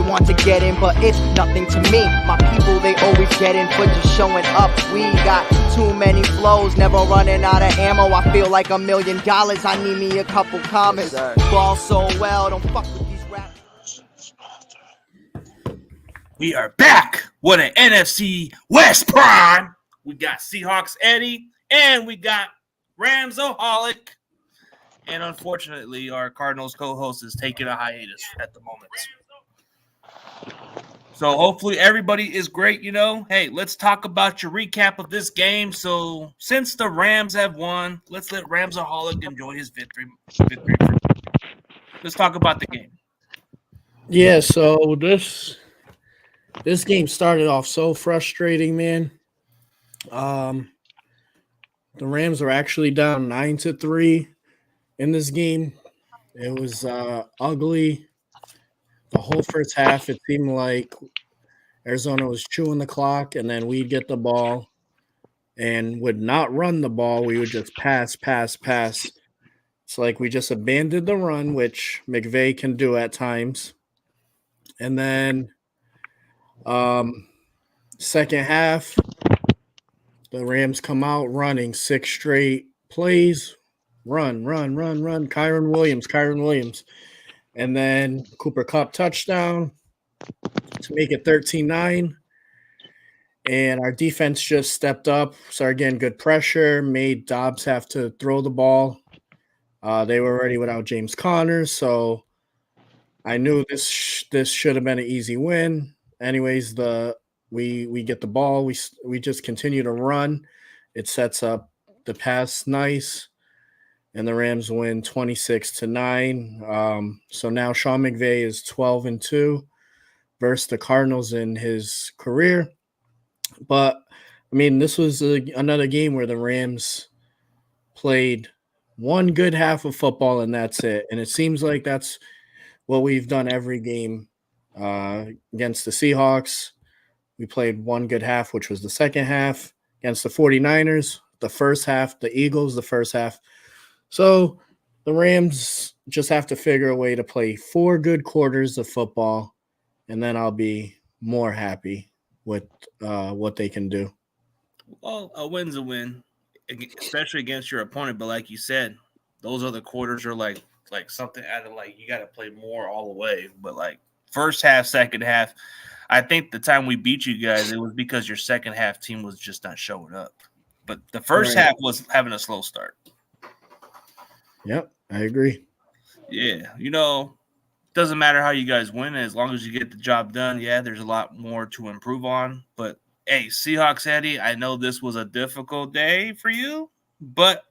want to get in, but it's nothing to me. My people, they always get in for just showing up. We got too many flows, never running out of ammo. I feel like $1 million, I need me a couple commas. Ball so well, don't fuck with these rappers. We are back with an NFC West Prime. We got Seahawks Eddie, and we got Ramsoholic. And unfortunately, our Cardinals co-host is taking a hiatus at the moment. So hopefully everybody is great, Hey, let's talk about your recap of this game. So since the Rams have won, let's let Ramsoholic enjoy his victory. Let's talk about the game. Yeah, so this game started off so frustrating, man. The Rams were actually down 9-3 in this game. It was ugly. The whole first half, it seemed like Arizona was chewing the clock, and then we'd get the ball and would not run the ball. We would just pass. It's like we just abandoned the run, which McVay can do at times. And then second half, the Rams come out running 6 straight plays. Run. Kyron Williams. And then Cooper Kupp touchdown to make it 13-9. And our defense just stepped up, started getting good pressure, made Dobbs have to throw the ball. They were already without James Conner, so I knew this should have been an easy win. Anyways, we get the ball. We just continue to run. It sets up the pass nice. And the Rams win 26-9. So now Sean McVay is 12-2 versus the Cardinals in his career. But, I mean, this was another game where the Rams played one good half of football, and that's it. And it seems like that's what we've done every game against the Seahawks. We played one good half, which was the second half. Against the 49ers, the first half. The Eagles, the first half. So the Rams just have to figure a way to play 4 good quarters of football, and then I'll be more happy with what they can do. Well, a win's a win, especially against your opponent. But like you said, those other quarters are like something out of you got to play more all the way. But first half, second half, I think the time we beat you guys, it was because your second half team was just not showing up. But the first half was having a slow start. Yep, I agree. Yeah, doesn't matter how you guys win as long as you get the job done. Yeah, there's a lot more to improve on. But, hey, Seahawks Eddie, I know this was a difficult day for you, but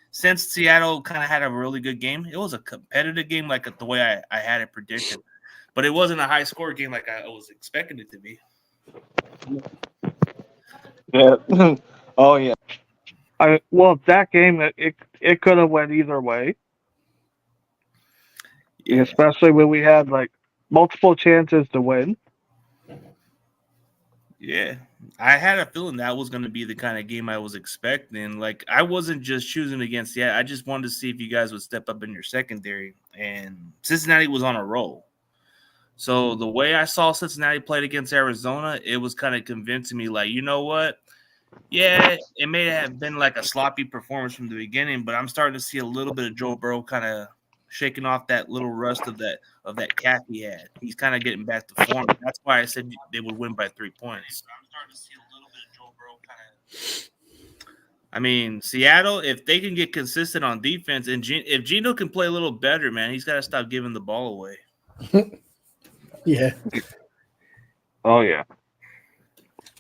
since Seattle kind of had a really good game, it was a competitive game the way I had it predicted. But it wasn't a high-score game like I was expecting it to be. Yeah. Oh, yeah. That game, it could have went either way. Yeah. Especially when we had multiple chances to win. Yeah, I had a feeling that was going to be the kind of game I was expecting. I wasn't just choosing against Seattle. I just wanted to see if you guys would step up in your secondary. And Cincinnati was on a roll. So the way I saw Cincinnati played against Arizona, it was kind of convincing me you know what? Yeah, it may have been a sloppy performance from the beginning, but I'm starting to see a little bit of Joe Burrow kind of shaking off that little rust of that calf he had. He's kind of getting back to form. That's why I said they would win by 3 points. I'm starting to see a little bit of Joe Burrow kind of. I mean, Seattle, if they can get consistent on defense, and if Geno can play a little better, man, he's got to stop giving the ball away. Yeah. Oh, yeah.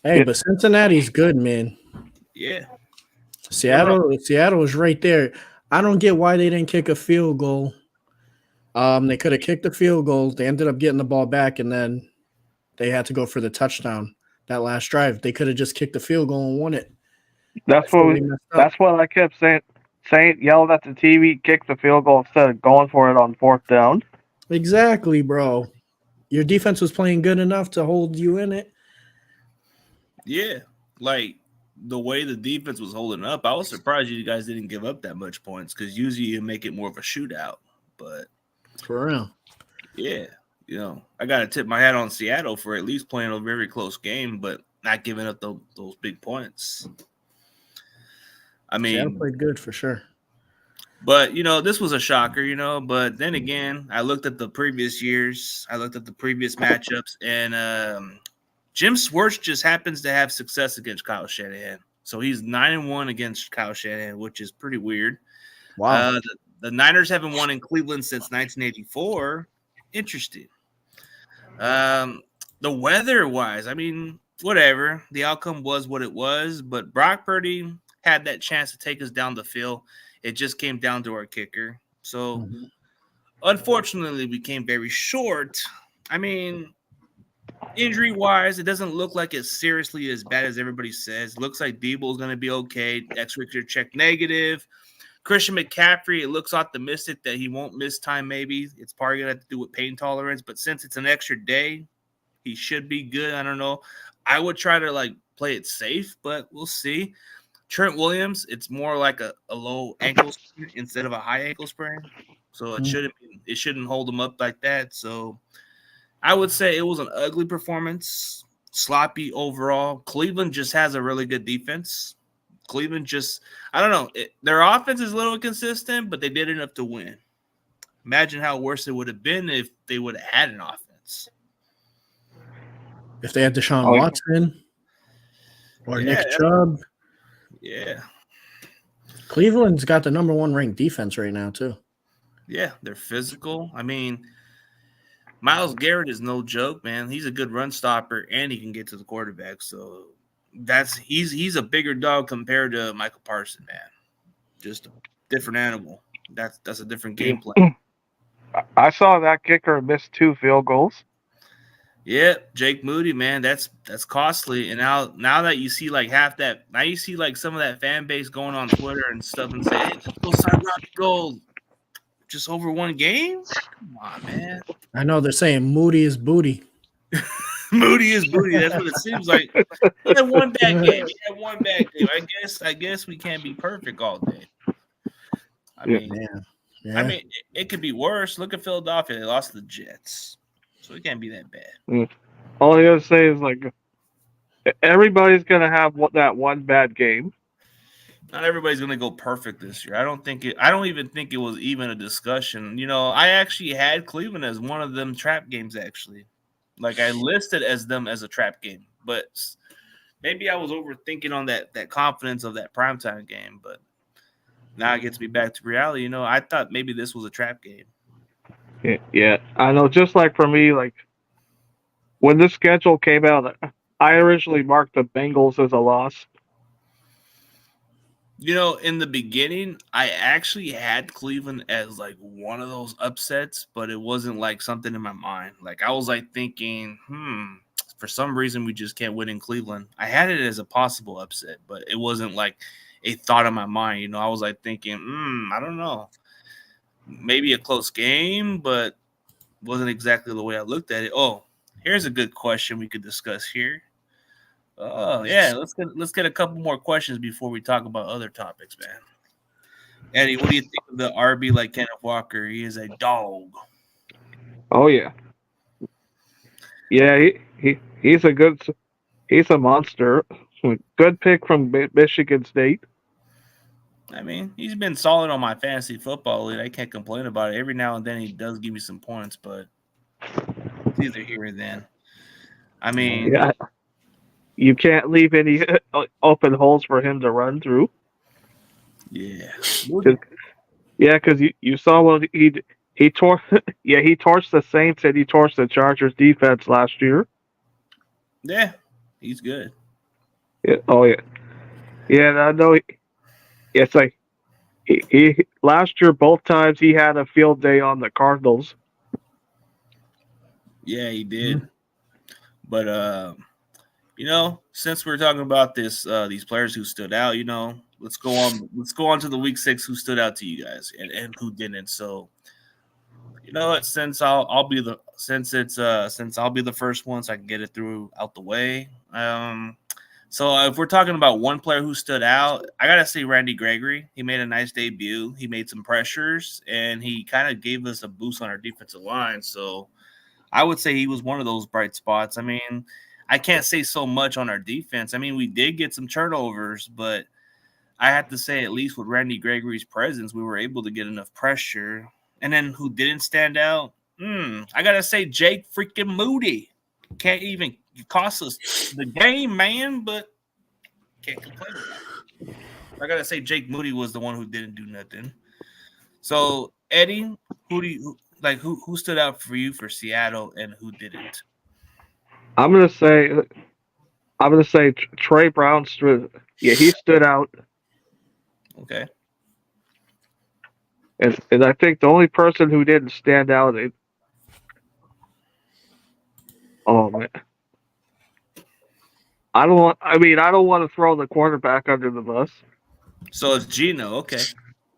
Hey, but Cincinnati's good, man. Yeah. Seattle was right there. I don't get why they didn't kick a field goal. They could have kicked the field goal. They ended up getting the ball back, and then they had to go for the touchdown that last drive. They could have just kicked the field goal and won it. That's what I kept saying, yelled at the TV, kick the field goal instead of going for it on 4th down. Exactly, bro. Your defense was playing good enough to hold you in it. Yeah, the way the defense was holding up, I was surprised you guys didn't give up that much points because usually you make it more of a shootout. But for real, yeah, you know, I got to tip my hat on Seattle for at least playing a very close game, but not giving up those big points. I mean, Seattle played good for sure. But, you know, this was a shocker, you know. But then again, I looked at the previous years. I looked at the previous matchups. And Jim Schwartz just happens to have success against Kyle Shanahan. So he's 9-1 against Kyle Shanahan, which is pretty weird. Wow. The Niners haven't won in Cleveland since 1984. Interesting. The weather-wise, I mean, whatever. The outcome was what it was. But Brock Purdy had that chance to take us down the field. It just came down to our kicker. So, unfortunately, we came very short. I mean, injury-wise, it doesn't look like it's seriously as bad as everybody says. It looks like Debo is going to be okay. X-ray check negative. Christian McCaffrey, it looks optimistic that he won't miss time maybe. It's probably going to have to do with pain tolerance. But since it's an extra day, he should be good. I don't know. I would try to, play it safe, but we'll see. Trent Williams, it's more like a low ankle sprain instead of a high ankle sprain. So it shouldn't hold him up like that. So I would say it was an ugly performance, sloppy overall. Cleveland just has a really good defense. Cleveland just, I don't know, their offense is a little inconsistent, but they did enough to win. Imagine how worse it would have been if they would have had an offense. If they had Deshaun Watson or Nick Chubb. Yeah. Cleveland's got the number 1 ranked defense right now, too. Yeah, they're physical. I mean, Myles Garrett is no joke, man. He's a good run stopper, and he can get to the quarterback. So he's a bigger dog compared to Michael Parsons, man. Just a different animal. That's a different game plan. I saw that kicker miss 2 field goals. Yeah, Jake Moody, man, that's costly. And now that you see half that, now you see some of that fan base going on Twitter and stuff and saying, hey, let's go sign Robbie Gold just over 1 game. Come on, man. I know they're saying Moody is booty. Moody is booty. That's what it seems like. He had 1 bad game. I guess we can't be perfect all day. I mean, it could be worse. Look at Philadelphia. They lost to the Jets. So it can't be that bad. All I gotta say is everybody's gonna have that 1 bad game. Not everybody's gonna go perfect this year. I don't even think it was even a discussion. You know, I actually had Cleveland as one of them trap games. Actually, I listed them as a trap game, but maybe I was overthinking on that confidence of that primetime game. But now it gets me back to reality. You know, I thought maybe this was a trap game. Yeah, I know. Just for me, when this schedule came out, I originally marked the Bengals as a loss. You know, in the beginning, I actually had Cleveland as one of those upsets, but it wasn't something in my mind. I was thinking, for some reason we just can't win in Cleveland. I had it as a possible upset, but it wasn't a thought in my mind. You know, I was thinking, I don't know. Maybe a close game, but wasn't exactly the way I looked at it. Oh, here's a good question we could discuss here. Oh, yeah, let's get a couple more questions before we talk about other topics, man. Eddie, what do you think of the RB like Kenneth Walker? He is a dog. Oh yeah. Yeah, he's a monster. Good pick from Michigan State. I mean, he's been solid on my fantasy football league. I can't complain about it. Every now and then he does give me some points, but it's either here or then. I mean, yeah, you can't leave any open holes for him to run through. Yeah. Yeah, because you saw what he tore. Yeah, he torched the Saints and he torched the Chargers defense last year. Yeah, he's good. Yeah. Oh yeah. Yeah, I know. It's he last year both times he had a field day on the Cardinals. Yeah, he did. But you know, since we're talking about these players who stood out, you know, let's go on to the week 6 who stood out to you guys and who didn't. So, you know what, since I'll be the first one, so I can get it out the way. So if we're talking about one player who stood out, I gotta say Randy Gregory. He made a nice debut. He made some pressures, and he kind of gave us a boost on our defensive line. So I would say he was one of those bright spots. I mean, I can't say so much on our defense. I mean, we did get some turnovers, but I have to say, at least with Randy Gregory's presence, we were able to get enough pressure. And then who didn't stand out? I got to say Jake freaking Moody. Can't even cost us the game, man, but can't complain about it. I got to say Jake Moody was the one who didn't do nothing. So, Eddie, who stood out for you for Seattle and who didn't? I'm gonna say Trey Brown he stood out, Okay. and I think the only person who didn't stand out. Oh man, I don't want to throw the quarterback under the bus. So it's Gino. Okay.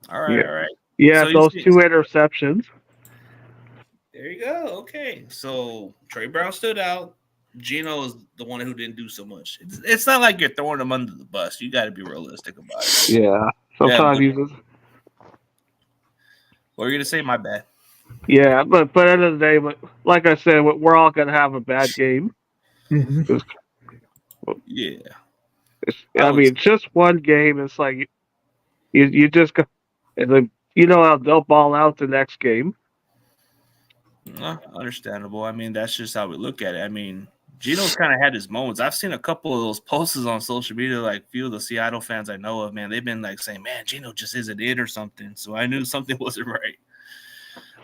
All right. Yeah, So those 2 interceptions. There you go. Okay. So Trey Brown stood out. Gino is the one who didn't do so much. It's not like you're throwing him under the bus. You got to be realistic about it. Yeah, sometimes Yeah, you just. What were you gonna say? My bad. Yeah, but at the end of the day, but like I said, we're all gonna have a bad game. Mm-hmm. Yeah. I mean, just one game. It's like you just go, and then how they'll ball out the next game. Understandable. I mean, that's just how we look at it. I mean, Gino's kind of had his moments. I've seen a couple of those posts on social media, like few of the Seattle fans I know of, man, they've been like saying, man, Gino just isn't it or something. So I knew something wasn't right.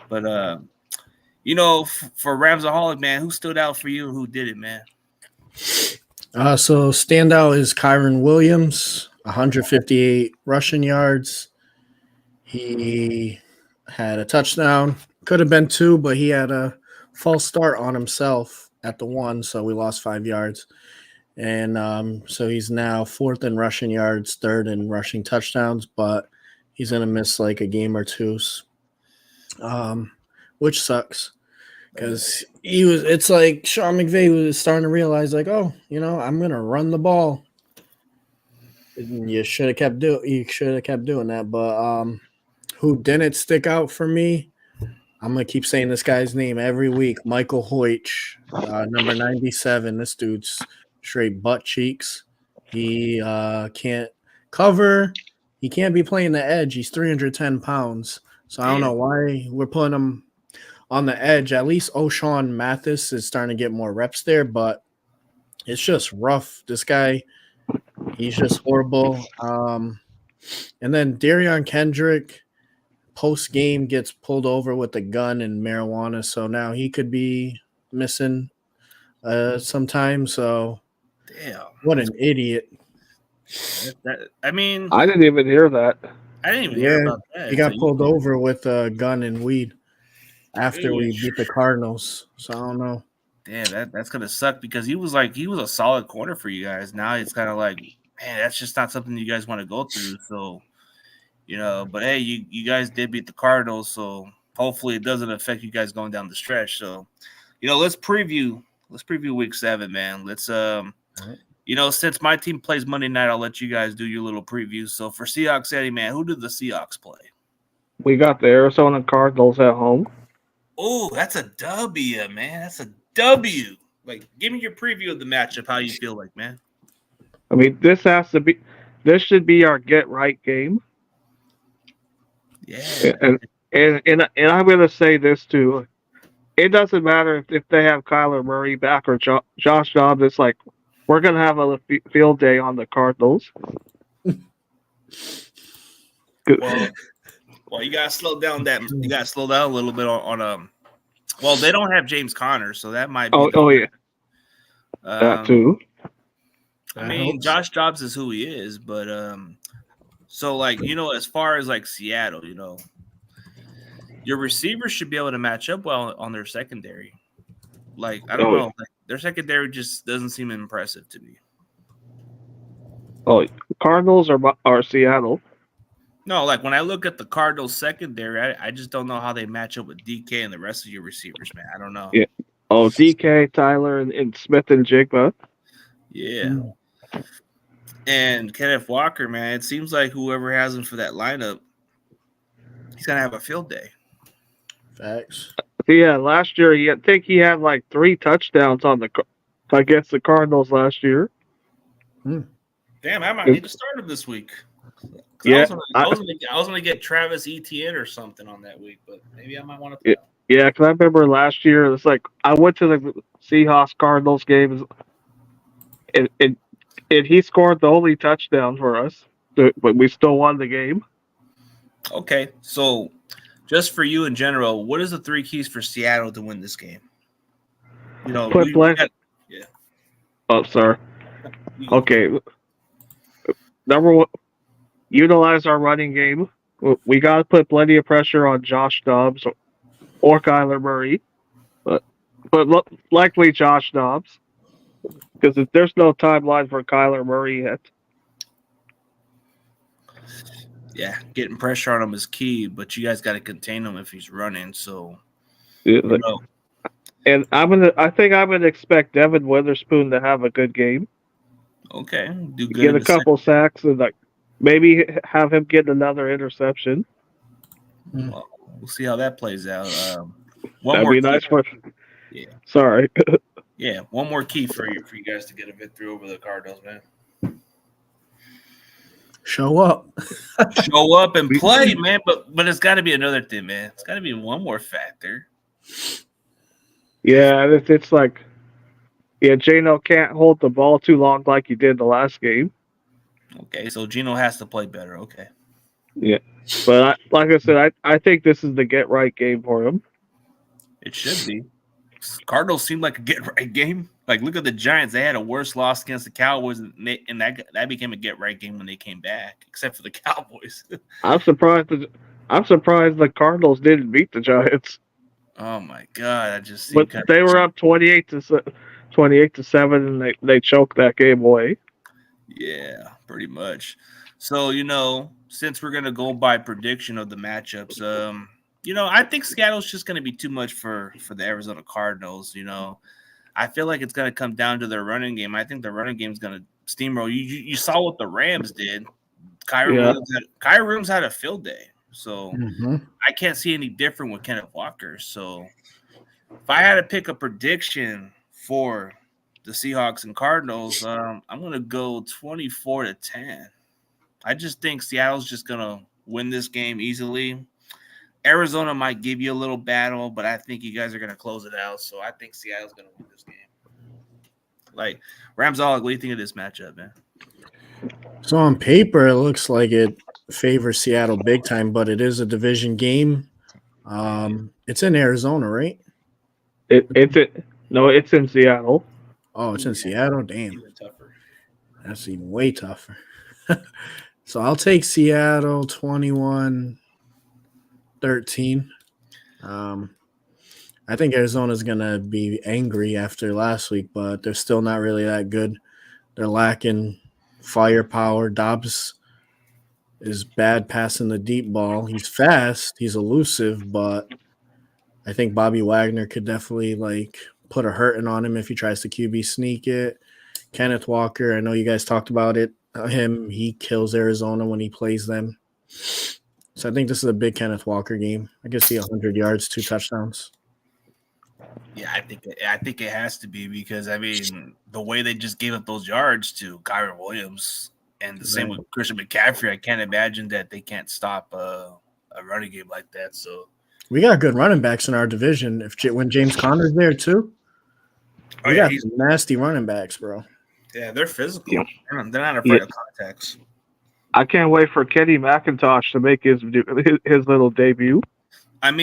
But, for Ramsaholic, man, who stood out for you and who did it, man? So standout is Kyron Williams, 158 rushing yards. He had a touchdown. Could have been 2, but he had a false start on himself at the 1, so we lost 5 yards. And so he's now 4th in rushing yards, 3rd in rushing touchdowns, but he's going to miss like a game or 2, which sucks. Because it's like Sean McVay was starting to realize, like, I'm gonna run the ball. You should have kept doing that. But who didn't stick out for me? I'm gonna keep saying this guy's name every week. Michael Hoytch, number 97. This dude's straight butt cheeks. He can't cover. He can't be playing the edge. He's 310 pounds. So I don't know why we're putting him on the edge. At least O'Shawn Mathis is starting to get more reps there, but it's just rough. This guy, he's just horrible. And then Darion Kendrick, post-game, gets pulled over with a gun and marijuana, so now he could be missing sometime. So, damn, what an idiot. I mean, I didn't even hear that. I didn't even hear about that. He got pulled over with a gun and weed after we beat the Cardinals. So I don't know. Damn, that's gonna suck because he was a solid corner for you guys. Now it's kind of like, man, that's just not something you guys want to go through. So, but hey, you guys did beat the Cardinals, so hopefully it doesn't affect you guys going down the stretch. So, let's preview week 7, man. Let's since my team plays Monday night, I'll let you guys do your little preview. So for Seahawks, Eddie, man, who did the Seahawks play? We got the Arizona Cardinals at home. Oh, that's a W, man. That's a W. Like, give me your preview of the matchup. How you feel like, man? I mean, this should be our get right game. Yeah. And I'm gonna say this too. It doesn't matter if they have Kyler Murray back or Josh Dobbs. It's like we're gonna have a field day on the Cardinals. Well, you gotta slow down You gotta slow down a little bit on Well, they don't have James Conner, so that might be. Yeah. That too. I mean, Josh Dobbs is who he is, but so as far as like Seattle, your receivers should be able to match up well on their secondary. Like, I don't know, like, their secondary just doesn't seem impressive to me. Oh, Cardinals or Seattle? No, like when I look at the Cardinals secondary, I just don't know how they match up with DK and the rest of your receivers, man. I don't know. Yeah. Oh, DK, Tyler, and Smith and Jigba. Yeah. And Kenneth Walker, man, it seems like whoever has him for that lineup, he's gonna have a field day. Facts. Yeah, last year I think he had like 3 touchdowns against the Cardinals last year. Damn, I might need to start him this week. Yeah, I was gonna get Travis Etienne or something on that week, but maybe I might want to. yeah, because I remember last year it's like I went to the Seahawks Cardinals games, and he scored the only touchdown for us, but we still won the game. Okay, so just for you in general, what is the 3 keys for Seattle to win this game? You know, Put we got, yeah. Oh, sorry. Okay. Number one, utilize our running game. We got to put plenty of pressure on Josh Dobbs or Kyler Murray, but likely Josh Dobbs, because there's no timeline for Kyler Murray yet. Yeah, getting pressure on him is key, but you guys got to contain him if he's running. So, Yeah, and I think I'm gonna expect Devin Witherspoon to have a good game. Okay, do good. Get a couple sacks and maybe have him get another interception. Well, we'll see how that plays out. That'd be nice for. Yeah. Sorry. Yeah, one more key for you guys to get a victory over the Cardinals, man. Show up. Show up and play, man. But it's got to be another thing, man. It's got to be one more factor. Yeah, it's like, Geno can't hold the ball too long like he did the last game. Okay, so Geno has to play better. Okay. Yeah, but like I said, I think this is the get right game for him. It should be. Cardinals seem like a get right game. Like, look at the Giants; they had a worse loss against the Cowboys, and that became a get right game when they came back. Except for the Cowboys. I'm surprised the Cardinals didn't beat the Giants. Oh my god! I just. But they were up 28-7, and they choked that game away. Yeah, pretty much. So, since we're gonna go by prediction of the matchups, I think Seattle's just gonna be too much for the Arizona Cardinals. I feel like it's gonna come down to their running game. I think the running game is gonna steamroll. You saw what the Rams did. Kyrie Williams had a field day, so I can't see any different with Kenneth Walker. So, if I had to pick a prediction for the Seahawks and Cardinals, I'm going to go 24-10. I just think Seattle's just going to win this game easily. Arizona might give you a little battle, but I think you guys are going to close it out. So I think Seattle's going to win this game. Like, Ramzal, what do you think of this matchup, man? So on paper, it looks like it favors Seattle big time, but it is a division game. It's in Arizona, right? It's in Seattle. Oh, it's in Seattle? Damn. Even tougher. That's even way tougher. So I'll take Seattle 21-13. I think Arizona's going to be angry after last week, but they're still not really that good. They're lacking firepower. Dobbs is bad passing the deep ball. He's fast. He's elusive, but I think Bobby Wagner could definitely put a hurting on him if he tries to QB sneak it. Kenneth Walker, I know you guys talked about it. He kills Arizona when he plays them. So I think this is a big Kenneth Walker game. I can see 100 yards, 2 touchdowns. Yeah, I think it has to be because, the way they just gave up those yards to Kyron Williams and the same with Christian McCaffrey, I can't imagine that they can't stop a running game like that. So we got good running backs in our division. When James Conner's there too, we got some nasty running backs, bro. Yeah, they're physical. Yeah. They're not afraid of contacts. I can't wait for Kenny McIntosh to make his little debut. When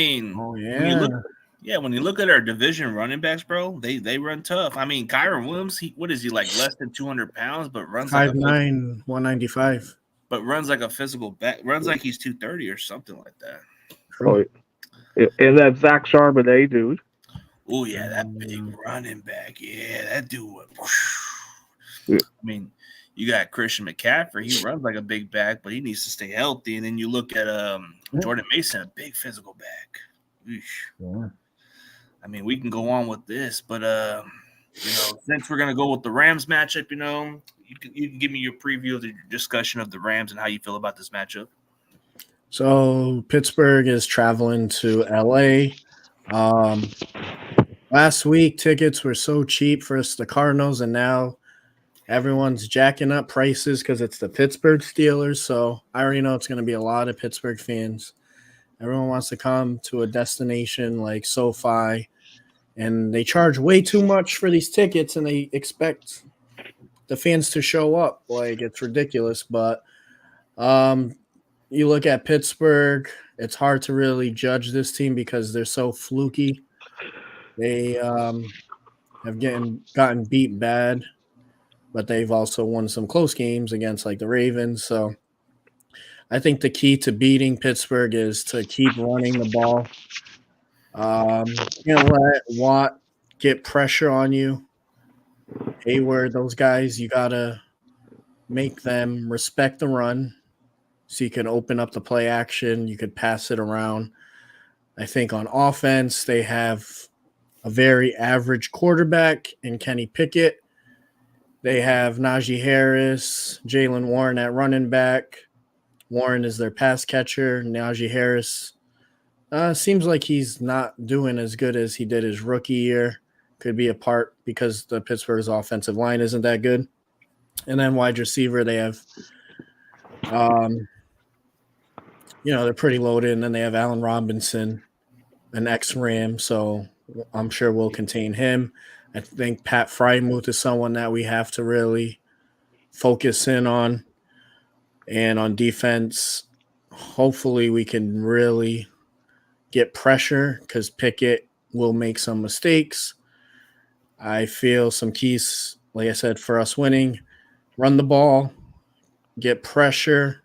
you look at our division running backs, bro, they run tough. Kyron Williams, what is he, like less than 200 pounds, but runs 5'9", 195. But runs like a physical back, runs like he's 230 or something like that. Oh, and that Zach Charbonnet dude. Oh yeah, that big running back. Yeah, that dude went. Yeah. You got Christian McCaffrey. He runs like a big back, but he needs to stay healthy. And then you look at Jordan Mason, a big physical back. Yeah. We can go on with this, but since we're gonna go with the Rams matchup, you can give me your preview of the discussion of the Rams and how you feel about this matchup. So Pittsburgh is traveling to LA. Last week tickets were so cheap for the Cardinals, and now everyone's jacking up prices because it's the Pittsburgh Steelers. So I already know it's going to be a lot of Pittsburgh fans. Everyone wants to come to a destination like SoFi, and they charge way too much for these tickets, and they expect the fans to show up. Like, it's ridiculous. But you look at Pittsburgh, it's hard to really judge this team because they're so fluky. They have gotten beat bad, but they've also won some close games against like the Ravens. So I think the key to beating Pittsburgh is to keep running the ball. Let Watt get pressure on you. Hayward, those guys, you gotta make them respect the run so you can open up the play action. You could pass it around. I think on offense, they have a very average quarterback in Kenny Pickett. They have Najee Harris, Jalen Warren at running back. Warren is their pass catcher. Najee Harris seems like he's not doing as good as he did his rookie year. Could be a part because the Pittsburgh's offensive line isn't that good. And then wide receiver, they have, they're pretty loaded. And then they have Allen Robinson, an ex-Ram, so I'm sure we'll contain him. I think Pat Frymuth is someone that we have to really focus in on. And on defense, hopefully we can really get pressure because Pickett will make some mistakes. I feel some keys, like I said, for us winning, run the ball, get pressure,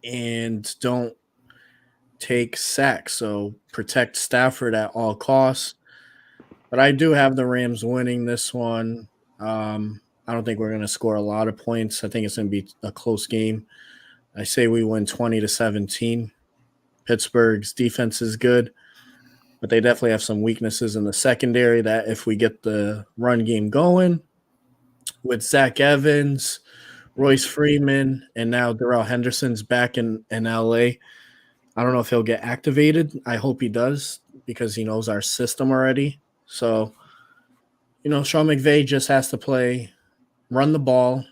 and don't take sacks. So protect Stafford at all costs. But I do have the Rams winning this one. I don't think we're going to score a lot of points. I think it's going to be a close game. I say we win 20-17. Pittsburgh's defense is good, but they definitely have some weaknesses in the secondary that if we get the run game going with Zach Evans, Royce Freeman, and now Darrell Henderson's back in L.A., I don't know if he'll get activated. I hope he does because he knows our system already. So, Sean McVay just has to run the ball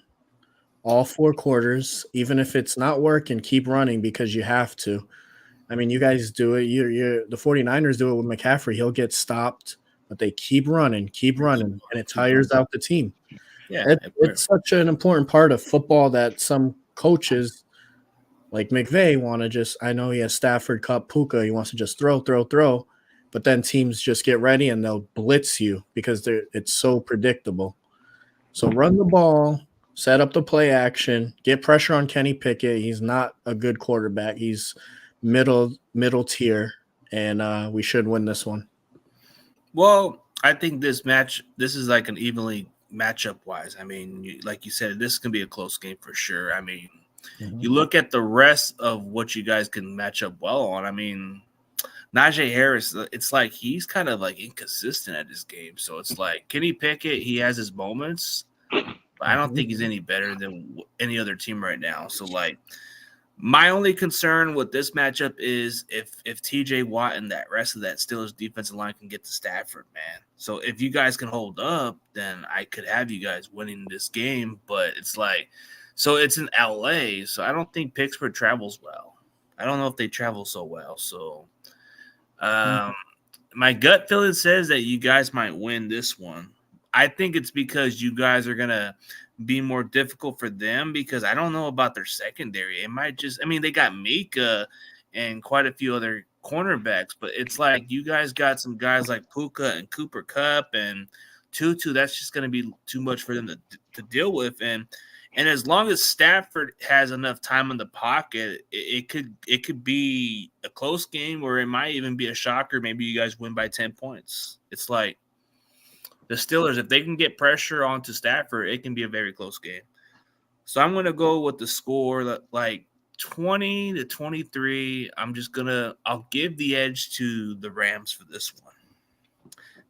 all 4 quarters, even if it's not working, keep running because you have to. I mean, you guys do it. The 49ers do it with McCaffrey. He'll get stopped, but they keep running, and it tires out the team. Yeah, it's such an important part of football that some coaches like McVay want to just – I know he has Stafford, Cup, Puka. He wants to just throw. But then teams just get ready and they'll blitz you because it's so predictable. So run the ball, set up the play action, get pressure on Kenny Pickett. He's not a good quarterback. He's middle tier, and we should win this one. Well, I think this is like an evenly matchup-wise. I mean, like you said, this can be a close game for sure. I mean, you look at the rest of what you guys can match up well on. I mean, Najee Harris, it's like he's kind of like inconsistent at this game. So it's like Kenny Pickett, he has his moments, but I don't think he's any better than any other team right now. So like my only concern with this matchup is if TJ Watt and that rest of that Steelers defensive line can get to Stafford, man. So if you guys can hold up, then I could have you guys winning this game. But it's like, so it's in LA, so I don't think Pittsburgh travels well. I don't know if they travel so well. So my gut feeling says that you guys might win this one. I think it's because you guys are going to be more difficult for them because I don't know about their secondary. It might just – I mean, they got Mika and quite a few other cornerbacks, but it's like you guys got some guys like Puka and Cooper Kupp and Tutu. That's just going to be too much for them to deal with. And as long as Stafford has enough time in the pocket, it could be a close game or it might even be a shocker. Maybe you guys win by 10 points. It's like the Steelers, if they can get pressure onto Stafford, it can be a very close game. So I'm going to go with the score like 20-23. I'll give the edge to the Rams for this one.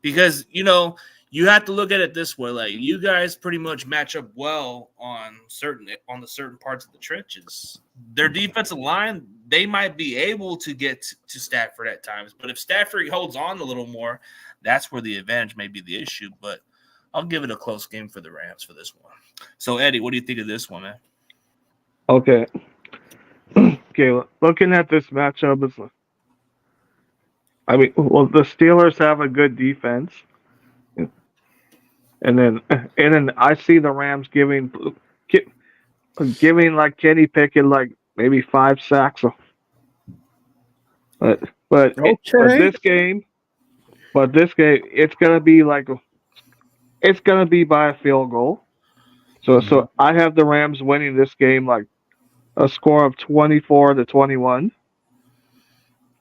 Because, you have to look at it this way. Like, you guys pretty much match up well on the certain parts of the trenches. Their defensive line, they might be able to get to Stafford at times. But if Stafford holds on a little more, that's where the advantage may be the issue. But I'll give it a close game for the Rams for this one. So, Eddie, what do you think of this one, man? Okay. Okay, looking at this matchup, the Steelers have a good defense, and then I see the Rams giving like Kenny Pickett like maybe 5 sacks. But this game, it's gonna be by a field goal. So I have the Rams winning this game like a score of 24-21.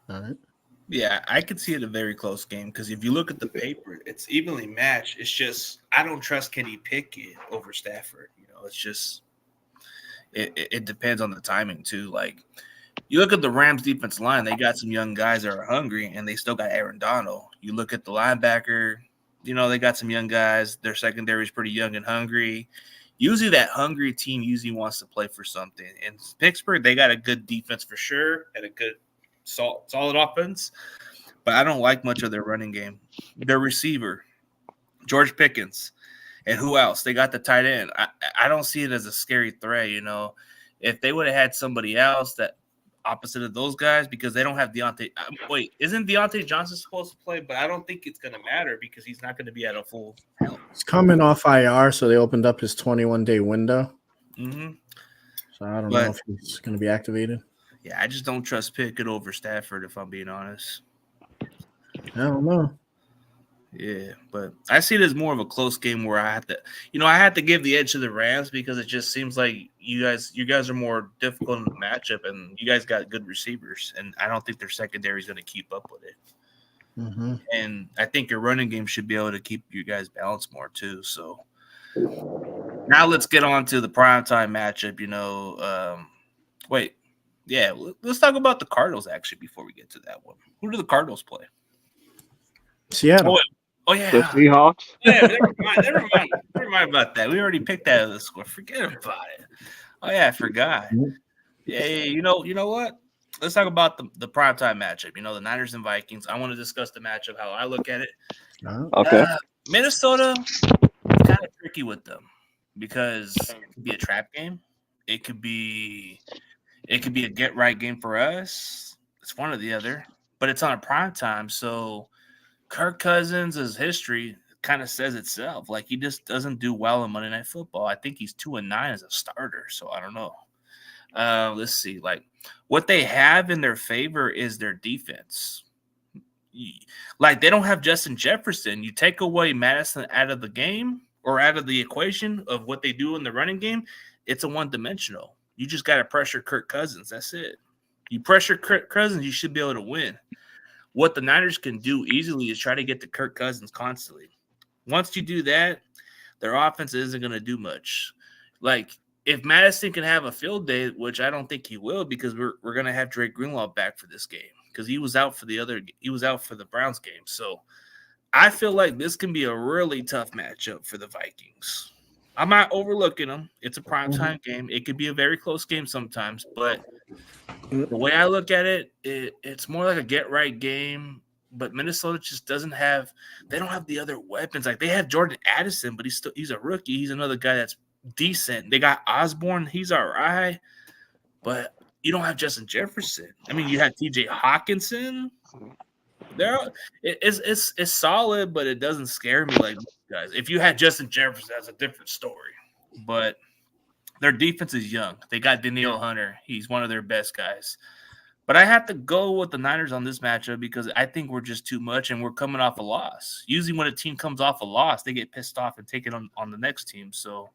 All right. Yeah, I could see it a very close game because if you look at the paper, it's evenly matched. It's just I don't trust Kenny Pickett over Stafford. It's just it depends on the timing too. Like you look at the Rams defense line, they got some young guys that are hungry, and they still got Aaron Donald. You look at the linebacker, they got some young guys. Their secondary is pretty young and hungry. Usually that hungry team usually wants to play for something. In Pittsburgh, they got a good defense for sure and a good solid offense, but I don't like much of their running game. Their receiver, George Pickens, and who else? They got the tight end. I don't see it as a scary threat, If they would have had somebody else that opposite of those guys, because they don't have Deontay. Wait, isn't Deontay Johnson supposed to play? But I don't think it's going to matter because he's not going to be at a full health. He's coming off IR, so they opened up his 21-day window. Mm-hmm. So I don't know if he's going to be activated. Yeah, I just don't trust Pickett over Stafford, if I'm being honest. I don't know. Yeah, but I see it as more of a close game where I had to give the edge to the Rams because it just seems like you guys are more difficult in the matchup, and you guys got good receivers, and I don't think their secondary is going to keep up with it. Mm-hmm. And I think your running game should be able to keep you guys balanced more too. So now let's get on to the primetime matchup. Let's talk about the Cardinals actually before we get to that one. Who do the Cardinals play? Seattle. Oh yeah, the Seahawks. Yeah, never mind about that. We already picked that as a score. Forget about it. Oh yeah, I forgot. Yeah. You know what? Let's talk about the primetime matchup. The Niners and Vikings. I want to discuss the matchup, how I look at it. Okay. Minnesota, kind of tricky with them because it could be a trap game. It could be a get right game for us. It's one or the other, but it's on a prime time. So Kirk Cousins' history kind of says itself. Like he just doesn't do well in Monday Night Football. I think he's 2-9 as a starter. So I don't know. Let's see. Like what they have in their favor is their defense. Like they don't have Justin Jefferson. You take away Madison out of the game or out of the equation of what they do in the running game, it's a one-dimensional. You just got to pressure Kirk Cousins. That's it. You pressure Kirk Cousins, you should be able to win. What the Niners can do easily is try to get to Kirk Cousins constantly. Once you do that, their offense isn't going to do much. Like, if Madison can have a field day, which I don't think he will because we're going to have Drake Greenlaw back for this game because he was out for the Browns game. So I feel like this can be a really tough matchup for the Vikings. I'm not overlooking them. It's a primetime game. It could be a very close game sometimes, but the way I look at it, it's more like a get-right game, but Minnesota just doesn't have – they don't have the other weapons. Like, they have Jordan Addison, but he's a rookie. He's another guy that's decent. They got Osborne. He's all right, but you don't have Justin Jefferson. I mean, you have T.J. Hawkinson. It's solid, but it doesn't scare me like these guys. If you had Justin Jefferson, that's a different story. But their defense is young. They got Danielle Hunter. He's one of their best guys. But I have to go with the Niners on this matchup because I think we're just too much, and we're coming off a loss. Usually when a team comes off a loss, they get pissed off and take it on the next team. So,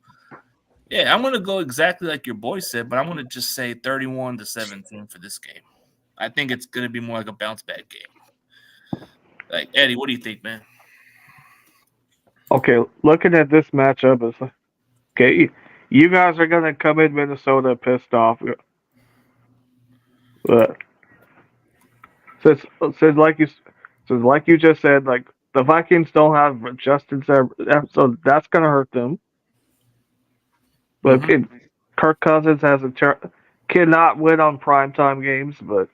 yeah, I'm going to go exactly like your boy said, but I'm going to just say 31-17 for this game. I think it's going to be more like a bounce-back game. Like, Eddie, what do you think, man? Okay, looking at this matchup, it's like, okay, you guys are going to come in Minnesota pissed off. But since like you just said, like the Vikings don't have Justin, so that's going to hurt them. But Kirk Cousins cannot win on primetime games, but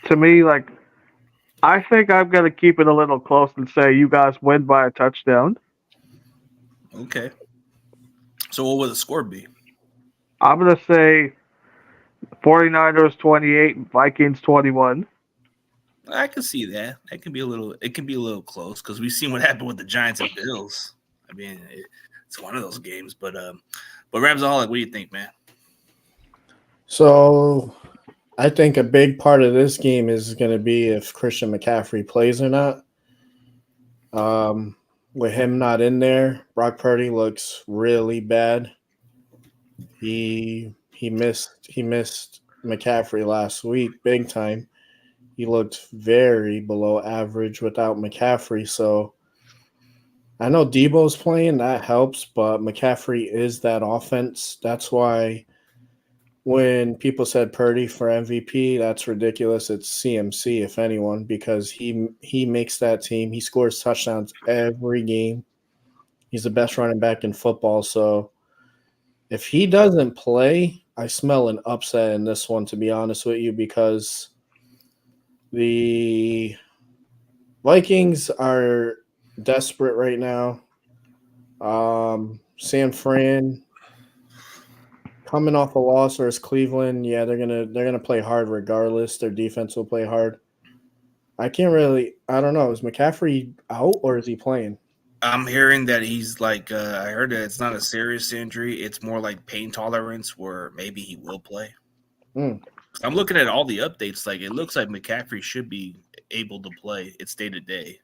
to me, like, I think I'm going to keep it a little close and say you guys win by a touchdown. Okay. So what would the score be? I'm going to say 49ers 28, Vikings 21. I can see that. It can be a little close because we've seen what happened with the Giants and Bills. I mean, it's one of those games. But Ramsaholic, what do you think, man? So I think a big part of this game is going to be if Christian McCaffrey plays or not. With him not in there, Brock Purdy looks really bad. He missed McCaffrey last week big time. He looked very below average without McCaffrey. So I know Debo's playing, that helps, but McCaffrey is that offense. That's why when people said Purdy for MVP, that's ridiculous. It's CMC, if anyone, because he makes that team. He scores touchdowns every game. He's the best running back in football. So if he doesn't play, I smell an upset in this one, to be honest with you, because the Vikings are desperate right now. San Fran coming off a loss versus Cleveland, yeah, they're gonna play hard regardless. Their defense will play hard. I don't know. Is McCaffrey out or is he playing? I'm hearing that he's like I heard that it's not a serious injury. It's more like pain tolerance where maybe he will play. I'm looking at all the updates. Like it looks like McCaffrey should be able to play. It's day to day.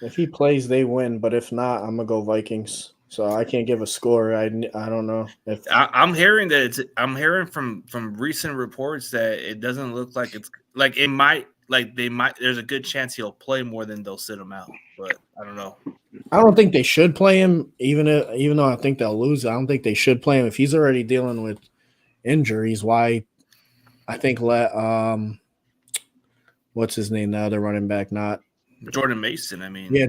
If he plays, they win. But if not, I'm gonna go Vikings. So I can't give a score. I don't know if I'm hearing that I'm hearing from recent reports that it doesn't look like it's like it might like they might. There's a good chance he'll play more than they'll sit him out. But I don't know. I don't think they should play him, even though I think they'll lose. I don't think they should play him if he's already dealing with injuries. Why? I think let what's his name now? The running back, not Jordan Mason.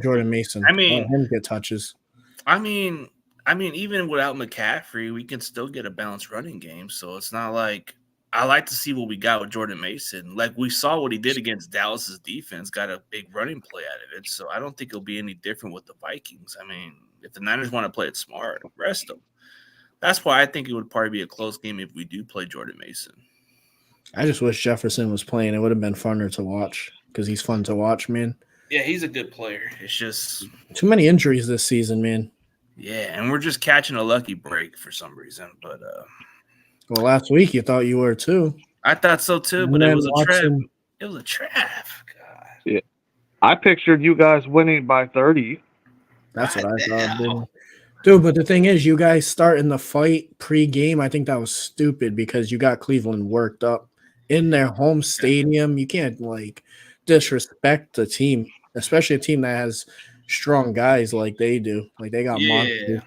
Jordan Mason. I mean, let him get touches. I mean, even without McCaffrey, we can still get a balanced running game. So it's not like I like to see what we got with Jordan Mason. Like we saw what he did against Dallas's defense, got a big running play out of it. So I don't think it'll be any different with the Vikings. I mean, if the Niners want to play it smart, rest them. That's why I think it would probably be a close game if we do play Jordan Mason. I just wish Jefferson was playing. It would have been funner to watch because he's fun to watch, man. Yeah, he's a good player. It's just too many injuries this season, man. Yeah, and we're just catching a lucky break for some reason. But well, last week you thought you were too. I thought so too, but it was a trap. It was a trap. God. Yeah, I pictured you guys winning by 30. That's what I thought, dude. But the thing is, you guys starting the fight pre-game. I think that was stupid because you got Cleveland worked up in their home stadium. You can't like disrespect the team, especially a team that has strong guys like they do. Like they got monsters.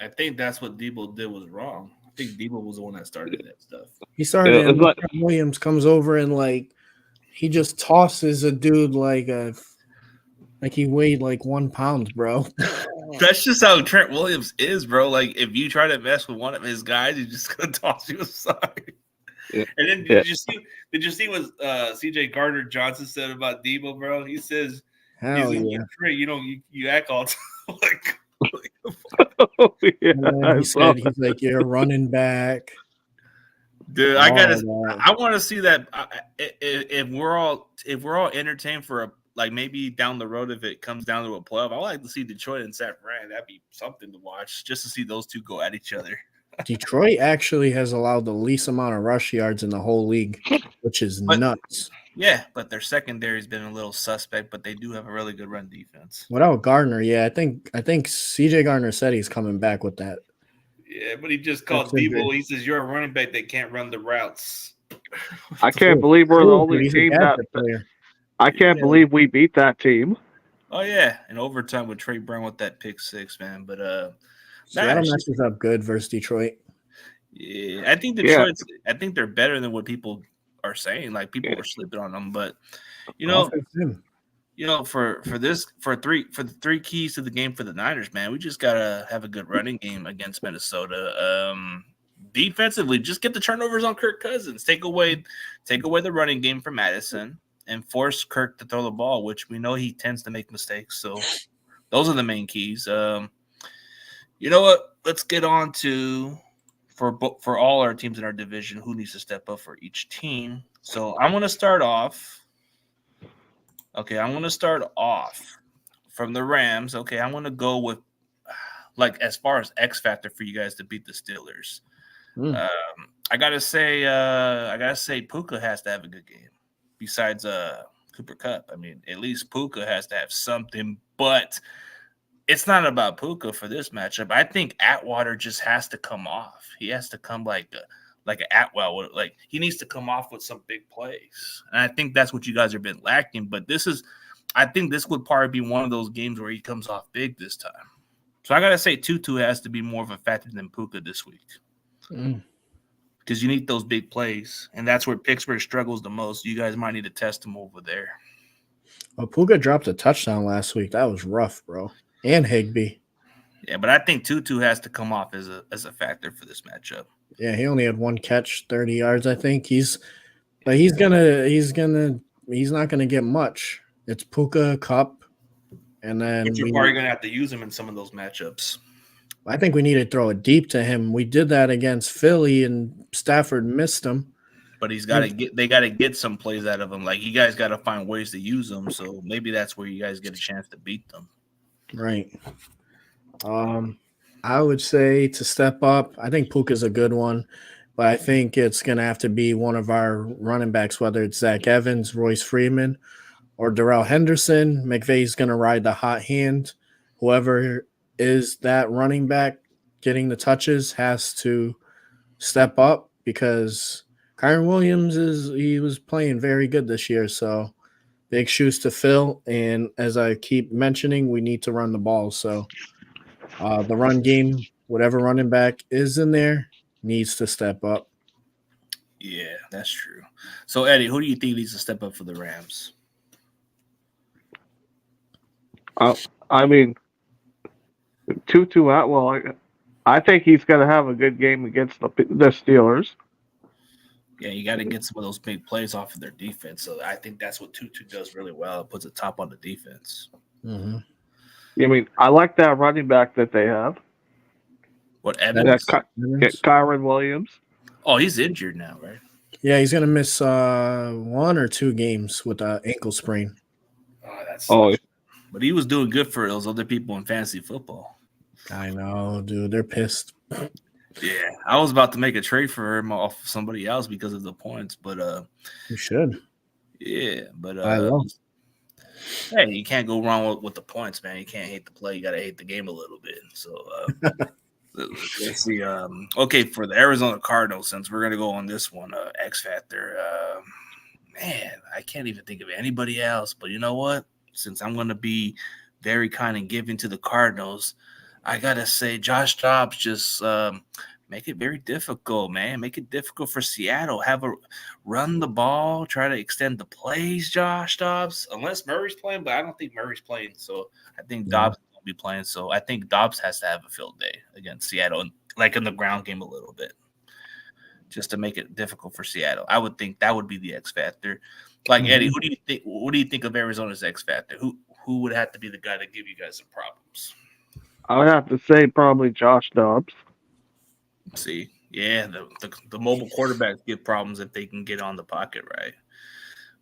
I think that's what Debo did was wrong. I think Debo was the one that started that stuff. He started and Williams comes over and like he just tosses a dude like he weighed like 1 pound, bro. That's just how Trent Williams is, bro. Like if you try to mess with one of his guys, he's just gonna toss you aside. Yeah. And then did you see what CJ Gardner Johnson said about Debo, bro? He says Hell yeah. You act all like oh, yeah. He said he's like you're running back. Dude, I want to see that if we're all entertained for like maybe down the road if it comes down to a playoff. I would like to see Detroit and San Fran. That'd be something to watch just to see those two go at each other. Detroit actually has allowed the least amount of rush yards in the whole league, which is nuts. Yeah, but their secondary has been a little suspect, but they do have a really good run defense. Without Gardner, yeah, I think CJ Gardner said he's coming back with that. Yeah, but he just called Debo. He says you're a running back that can't run the routes. I can't believe we're the only team that. I can't believe we beat that team. Oh yeah, in overtime with Trey Brown with that pick six, man. But Seattle messes up good versus Detroit. Yeah, I think Detroit. Yeah. I think they're better than what people are saying. Like people are sleeping on them, but for the three keys to the game for the Niners, man, we just gotta have a good running game against Minnesota. defensively, just get the turnovers on Kirk Cousins. Take away the running game from Madison and force Kirk to throw the ball, which we know he tends to make mistakes. So those are the main keys. You know what? Let's get on to for all our teams in our division who needs to step up for each team. So I'm going to start off. Okay, I'm going to start off from the Rams. Okay, I'm going to go with as far as X factor for you guys to beat the Steelers. I gotta say Puka has to have a good game. Besides Cooper Kupp, I mean, at least Puka has to have something. But it's not about Puka for this matchup. I think Atwater just has to come off. He has to come like an Atwell. Like he needs to come off with some big plays, and I think that's what you guys have been lacking. But I think this would probably be one of those games where he comes off big this time. So I gotta say, Tutu has to be more of a factor than Puka this week, because you need those big plays, and that's where Pittsburgh struggles the most. You guys might need to test him over there. Well, Puka dropped a touchdown last week. That was rough, bro. And Higbee. Yeah, but I think Tutu has to come off as a factor for this matchup. Yeah, he only had one catch, 30 yards, I think. He's not gonna get much. It's Puka, Kupp, and then But you're probably gonna have to use him in some of those matchups. I think we need to throw it deep to him. We did that against Philly, and Stafford missed him. But they got to get some plays out of him. Like, you guys got to find ways to use them. So maybe that's where you guys get a chance to beat them. Right. I would say to step up, I think Puka's a good one, but I think it's going to have to be one of our running backs, whether it's Zach Evans, Royce Freeman, or Darrell Henderson. McVay's going to ride the hot hand. Whoever is that running back getting the touches has to step up, because Kyren Williams he was playing very good this year. So big shoes to fill. And as I keep mentioning, we need to run the ball. So the run game, whatever running back is in there, needs to step up. Yeah, that's true. So, Eddie, who do you think needs to step up for the Rams? I mean, Tutu Atwell, I think he's going to have a good game against the Steelers. Yeah, you got to get some of those big plays off of their defense. So I think that's what Tutu does really well. It puts a top on the defense. Mm-hmm. I mean, I like that running back that they have. What, Evans? Kyren Williams. Oh, he's injured now, right? Yeah, he's going to miss 1 or 2 games with an ankle sprain. Oh, that's Oh, but he was doing good for those other people in fantasy football. I know, dude. They're pissed. Yeah, I was about to make a trade for him off somebody else because of the points, but You should. yeah, but I will. hey, you can't go wrong with the points, man. You can't hate the play; you got to hate the game a little bit. So let's see. Okay, for the Arizona Cardinals, since we're gonna go on this one, X Factor. Man, I can't even think of anybody else. But you know what? Since I'm gonna be very kind and giving to the Cardinals, I gotta say, Josh Dobbs just make it very difficult, man. Make it difficult for Seattle. Have a run the ball, try to extend the plays, Josh Dobbs. Unless Murray's playing, but I don't think Murray's playing. So I think Dobbs will be playing. So I think Dobbs has to have a field day against Seattle, like in the ground game a little bit, just to make it difficult for Seattle. I would think that would be the X factor. Like Eddie, who do you think? What do you think of Arizona's X factor? Who would have to be the guy to give you guys some problems? I would have to say probably Josh Dobbs. See, yeah, the mobile quarterbacks give problems if they can get on the pocket, right?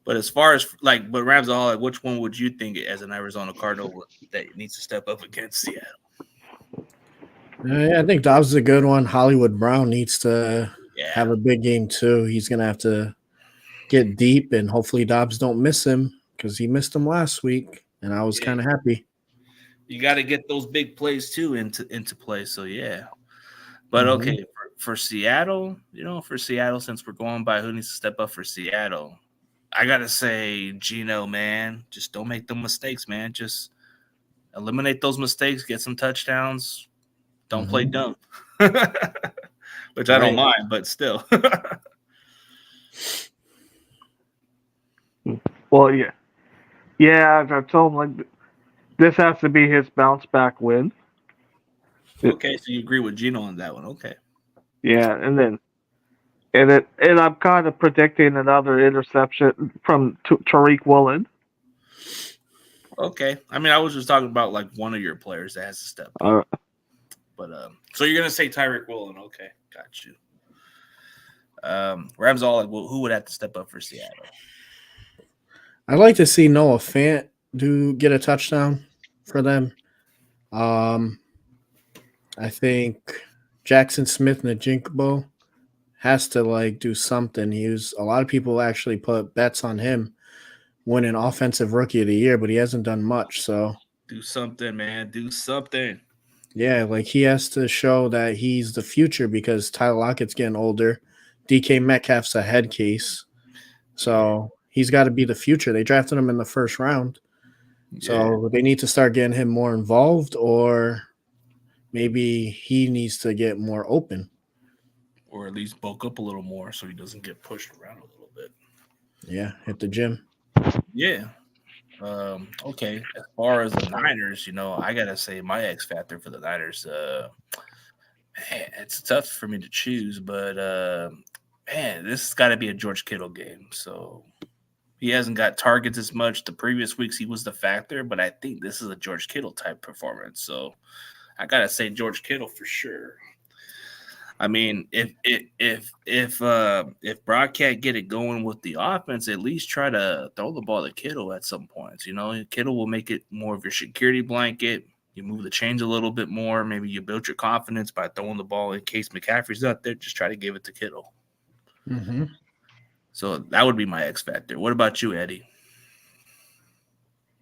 But as far as but Rams are all, which one would you think as an Arizona Cardinal that needs to step up against Seattle? Yeah, I think Dobbs is a good one. Hollywood Brown needs to have a big game too. He's going to have to get deep, and hopefully Dobbs don't miss him, because he missed him last week, and I was kind of happy. You got to get those big plays too into play. So yeah, but okay, for Seattle, since we're going by who needs to step up for Seattle, I gotta say Geno, man, just don't make the mistakes, man. Just eliminate those mistakes, get some touchdowns. Don't play dumb, which I don't mind, but still. Well, yeah. I told him this has to be his bounce back win. Okay, so you agree with Geno on that one? Okay. Yeah, and I'm kind of predicting another interception from Tariq Woolen. Okay. I mean, I was just talking about like one of your players that has to step up. But so you're gonna say Tyreek Woolen? Okay, got you. Rams all like, well, who would have to step up for Seattle? I'd like to see Noah Fant get a touchdown for them. I think Jackson Smith Najinko has to like do something. A lot of people actually put bets on him winning Offensive Rookie of the Year, but he hasn't done much. So do something, man. Do something. Yeah, like he has to show that he's the future because Tyler Lockett's getting older. DK Metcalf's a head case. So he's got to be the future. They drafted him in the first round. So they need to start getting him more involved, or maybe he needs to get more open. Or at least bulk up a little more so he doesn't get pushed around a little bit. Yeah, hit the gym. Yeah. Okay. As far as the Niners, I gotta say my X factor for the Niners. Man, it's tough for me to choose, but man, this has got to be a George Kittle game. So he hasn't got targets as much. The previous weeks he was the factor, but I think this is a George Kittle type performance. So I gotta say George Kittle for sure. I mean, if Brock can't get it going with the offense, at least try to throw the ball to Kittle at some points. Kittle will make it more of your security blanket. You move the chains a little bit more. Maybe you build your confidence by throwing the ball in case McCaffrey's out there. Just try to give it to Kittle. Mm-hmm. So that would be my X factor. What about you, Eddie?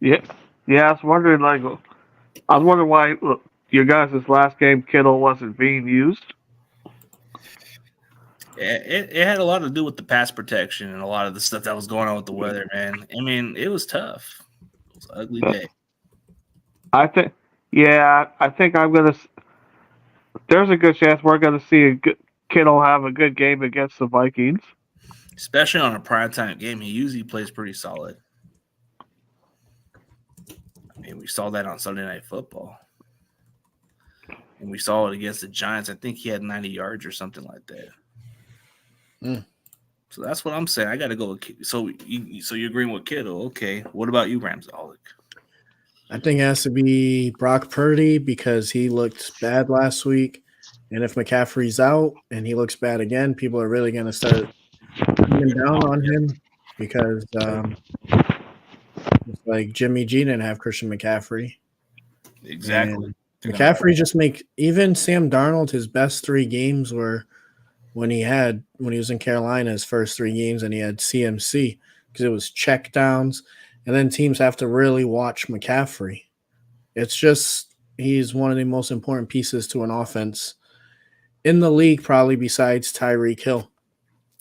Yeah. I was wondering, why your guys' last game Kittle wasn't being used. It had a lot to do with the pass protection and a lot of the stuff that was going on with the weather, man. I mean, it was tough. It was an ugly day. I think I'm gonna. There's a good chance we're gonna see Kittle have a good game against the Vikings, especially on a primetime game. He usually plays pretty solid. I mean, we saw that on Sunday Night Football, and we saw it against the Giants. I think he had 90 yards or something like that. So that's what I'm saying. I got to go with. So you're agreeing with Kittle? Okay. What about you, Ramsaholic? I think it has to be Brock Purdy because he looked bad last week, and if McCaffrey's out and he looks bad again, people are really going to start coming down on him because it's like Jimmy G didn't have Christian McCaffrey. Exactly. And McCaffrey just even Sam Darnold. His best 3 games were when he was in Carolina, his first 3 games, and he had CMC because it was check downs. And then teams have to really watch McCaffrey. It's just he's one of the most important pieces to an offense in the league, probably besides Tyreek Hill.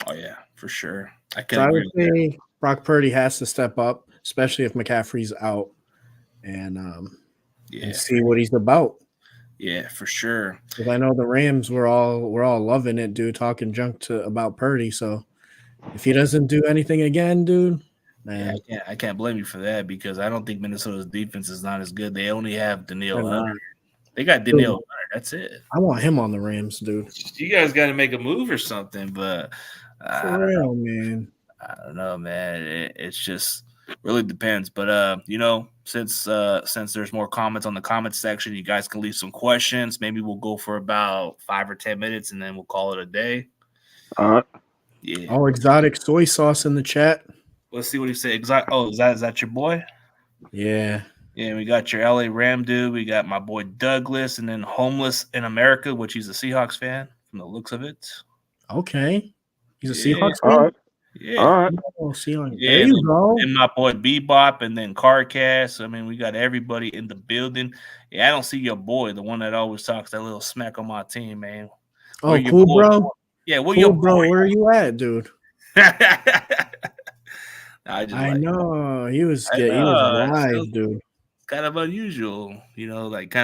Oh, yeah, for sure. I would say Brock Purdy has to step up, especially if McCaffrey's out, and see what he's about. Yeah, for sure. Because I know the Rams were all loving it, dude, talking junk about Purdy. So if he doesn't do anything again, dude, man. Yeah, I can't blame you for that because I don't think Minnesota's defense is not as good. They only have Danielle Hunter. They got Danielle Hunter. That's it. I want him on the Rams, dude. You guys got to make a move or something, but for real, man. I don't know, man. It's just really depends. But since there's more comments on the comments section, you guys can leave some questions. Maybe we'll go for about 5 or 10 minutes, and then we'll call it a day. Yeah. Oh, exotic soy sauce in the chat. Let's see what he said. Oh, is that your boy? Yeah. Yeah, we got your LA Ram dude. We got my boy Douglas, and then Homeless in America, which he's a Seahawks fan from the looks of it. Okay. He's a Seahawks fan? All right. Yeah. All right. Oh, Seahawks. Yeah, there you go. And my boy Bebop, and then Carcast. I mean, we got everybody in the building. Yeah, I don't see your boy, the one that always talks that little smack on my team, man. Oh, cool, bro. Yeah, cool, your bro. Where are you at, dude? I know he was live, dude. Kind of unusual, kind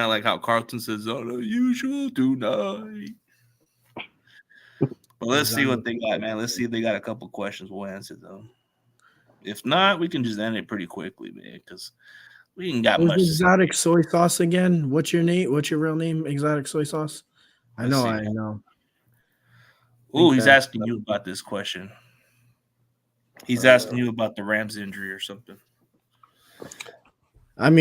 of like how Carlton says, unusual tonight. But let's see what they got, man. Let's see if they got a couple questions. We'll answer them. If not, we can just end it pretty quickly, man, because we ain't got much. Exotic soy sauce again. What's your name? What's your real name? Exotic soy sauce. I know. Ooh, he's asking you about this question. He's asking you about the Rams injury or something. We've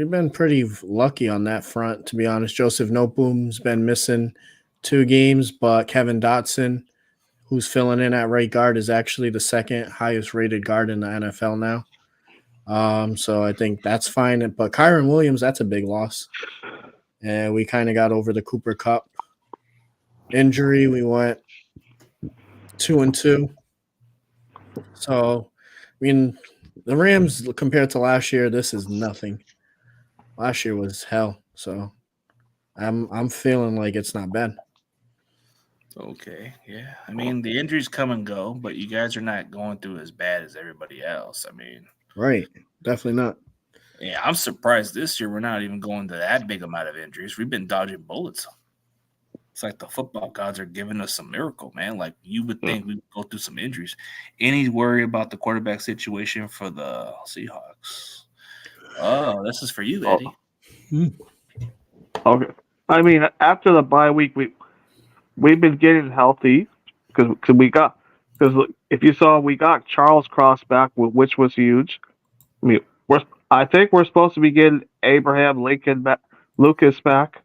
been pretty lucky on that front, to be honest. Joseph Noteboom's been missing 2 games, but Kevin Dotson, who's filling in at right guard, is actually the second highest rated guard in the NFL now. So I think that's fine. But Kyron Williams, that's a big loss. And we kind of got over the Cooper Kupp injury. We went 2-2. So, I mean, the Rams compared to last year, this is nothing. Last year was hell. So I'm feeling like it's not bad. Okay, yeah. I mean, the injuries come and go, but you guys are not going through as bad as everybody else. I mean, right. Definitely not. Yeah, I'm surprised this year we're not even going to that big amount of injuries. We've been dodging bullets. It's like the football gods are giving us a miracle, man. Like you would think we'd go through some injuries. Any worry about the quarterback situation for the Seahawks? Oh, this is for you, Eddie. Okay. I mean, after the bye week, we've been getting healthy because if you saw, we got Charles Cross back, which was huge. I mean, I think we're supposed to be getting Abraham Lucas back.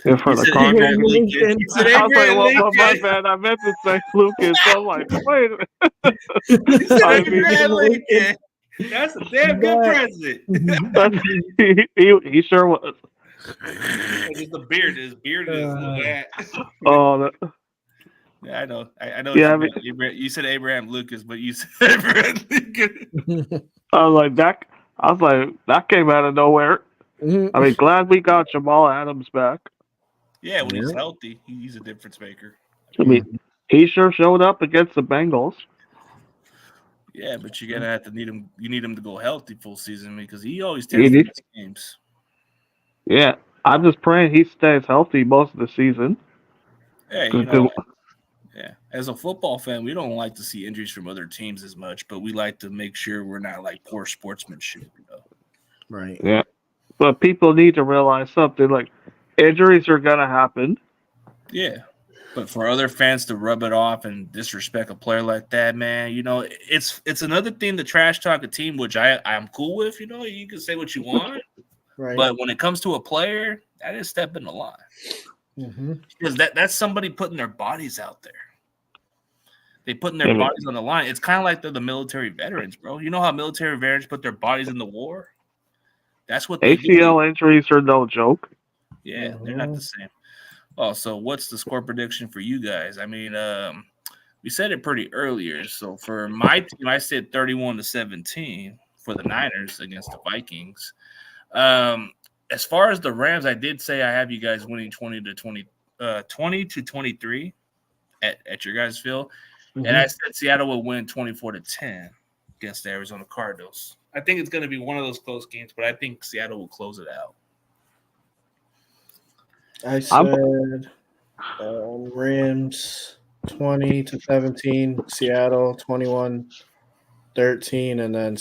For the Cardinals. I was like, well, my bad. I meant to say Lucas. I'm like, wait a minute. That's a damn good president. he sure was. Just the beard. His beard is that. Oh, yeah, I know. I know. Yeah, you said Abraham Lucas, but you said Abraham Lucas. I was like, that came out of nowhere. I mean, glad we got Jamal Adams back. Yeah, when he's healthy, he's a difference maker. I mean, he sure showed up against the Bengals. Yeah, but you're gonna have to need him. You need him to go healthy full season because he always takes games. Yeah, I'm just praying he stays healthy most of the season. Yeah, yeah. As a football fan, we don't like to see injuries from other teams as much, but we like to make sure we're not like poor sportsmanship. Right. Yeah, but people need to realize something like. Injuries are gonna happen. Yeah, but for other fans to rub it off and disrespect a player like that, man, it's another thing to trash talk a team, which I'm cool with. You can say what you want, right? But when it comes to a player, that is stepping the line because that's somebody putting their bodies out there. They putting their bodies on the line. It's kind of like they're the military veterans, bro. You know how military veterans put their bodies in the war? That's what they ACL injuries are no joke. Yeah, they're not the same. Oh, so what's the score prediction for you guys? I mean, we said it pretty earlier. So for my team, I said 31-17 for the Niners against the Vikings. As far as the Rams, I did say I have you guys winning 20-23 at your guys' field. And I said Seattle will win 24-10 against the Arizona Cardinals. I think it's going to be one of those close games, but I think Seattle will close it out. I said Rams 20-17, Seattle 21-13, and then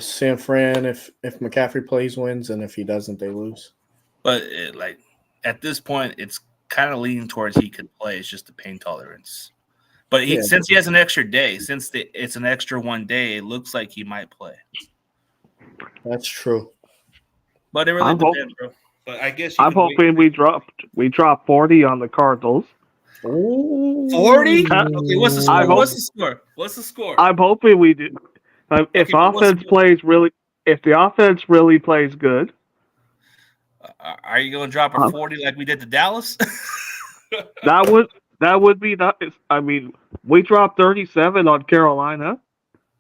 San Fran if McCaffrey plays wins, and if he doesn't, they lose. But at this point, it's kind of leaning towards he could play. It's just the pain tolerance. But since he has an extra day, since it's an extra 1 day, it looks like he might play. That's true. But it really depends, bro. But I guess I'm hoping we drop 40 on the Cardinals. 40? Okay, what's the score? What's the score? I'm hoping we do. If the offense really plays good. Are you going to drop a 40 like we did to Dallas? That would be nice. I mean, we dropped 37 on Carolina.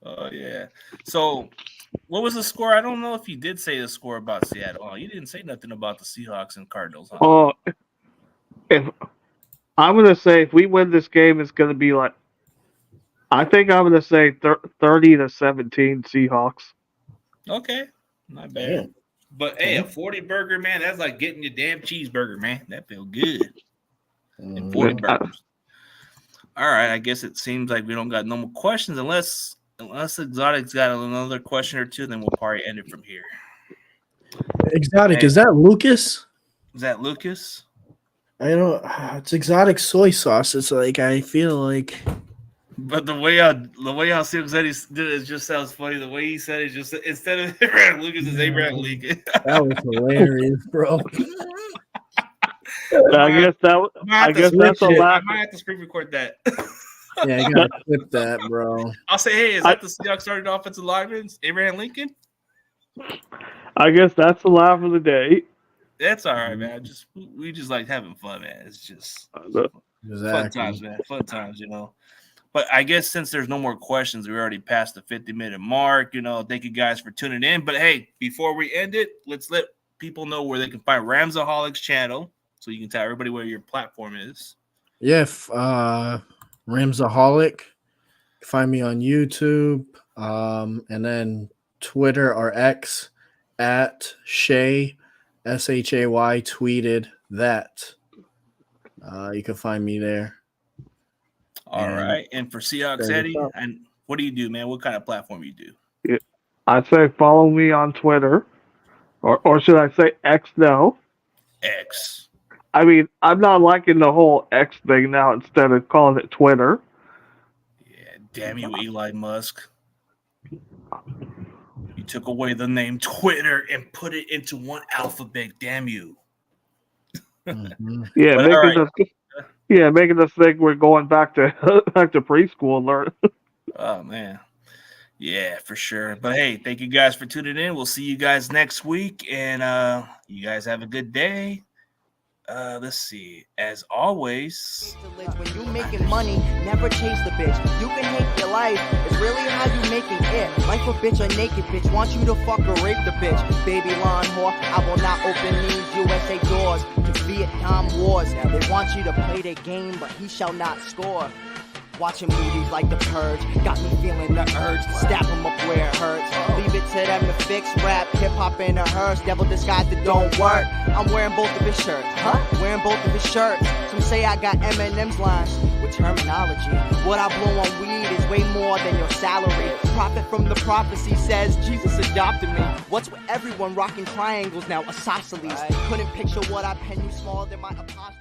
Oh yeah. So what was the score? I don't know if you did say the score about Seattle. Oh, you didn't say nothing about the Seahawks and Cardinals. Huh? Oh, if I'm gonna say if we win this game, it's gonna be like I think I'm gonna say 30-17 Seahawks. Okay, not bad. Yeah. But hey, a 40 burger, man, that's like getting your damn cheeseburger, man. That feels good. And 40 burgers. All right, I guess it seems like we don't got no more questions unless Exotic's got another question or two, then we'll probably end it from here. Exotic, is that Lucas? Is that Lucas? I don't. It's exotic soy sauce. It's like I feel like. But the way how Sim said he did it just sounds funny. The way he said it just instead of Abraham Lucas is Abraham Lincoln. That was hilarious, bro. I guess that's a I laugh. might have to screen record that. Yeah, I gotta clip that, bro. I'll say, hey, is that the Seahawks starting offensive lineman, Abraham Lincoln? I guess that's the laugh of the day. That's all right, man. We just like having fun, man. It's just Exactly. fun times, man. Fun times, you know. But I guess since there's no more questions, we already passed the 50-minute mark. You know, thank you guys for tuning in. But hey, before we end it, let's let people know where they can find Ramsaholics channel, so you can tell everybody where your platform is. Yeah, Ramsaholic. Find me on YouTube, and then Twitter or X at Shay SHAY tweeted that. You can find me there. All right. And for Seahawks Eddie, and what do you do, man? What kind of platform you do? Yeah. I say follow me on Twitter, or should I say X now? X. I mean, I'm not liking the whole X thing now instead of calling it Twitter. Yeah, damn you, Elon Musk. You took away the name Twitter and put it into one alphabet. Damn you. Mm-hmm. Yeah, making us think we're going back to preschool and learn. Oh man. Yeah, for sure. But hey, thank you guys for tuning in. We'll see you guys next week, and you guys have a good day. Let's see. As always, when you making money, never chase the bitch. You can hate your life. It's really how you making it. Life a bitch or naked bitch. Want you to fuck or rape the bitch. Baby lawn whore. I will not open these USA doors to Vietnam wars. Now they want you to play their game, but he shall not score. Watching movies like The Purge got me feeling the urge to stab him up where it hurts. Leave it to them to fix rap, hip-hop in a hearse. Devil disguise that don't work. I'm wearing both of his shirts. Wearing both of his shirts. Some say I got Eminem's lines with terminology. What I blow on weed is way more than your salary. Prophet from the prophecy says Jesus adopted me. What's with everyone rocking triangles now? Isosceles. Couldn't picture what I pen you smaller than my apostrophe.